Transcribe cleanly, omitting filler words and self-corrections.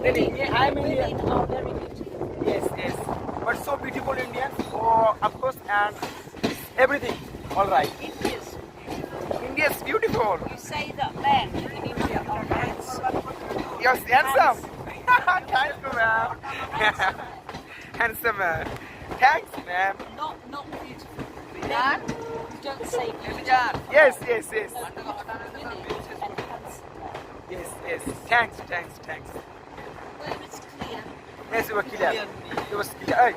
Really, yeah, I'm Indian. Women are very beautiful. Yes, yes. But so beautiful Indians. Oh, of course, and everything. All right. India's beautiful. India's beautiful. You say that men in India are handsome. Yes, handsome. Thank you, ma'am. Handsome man. Thanks, ma'am. Not beautiful. Men don't say beautiful. Yes, yes, yes. Women and handsome. Yes, yes. Thanks, thanks, thanks. Where it's clear. Yes, you were clear. You were clear. Hey,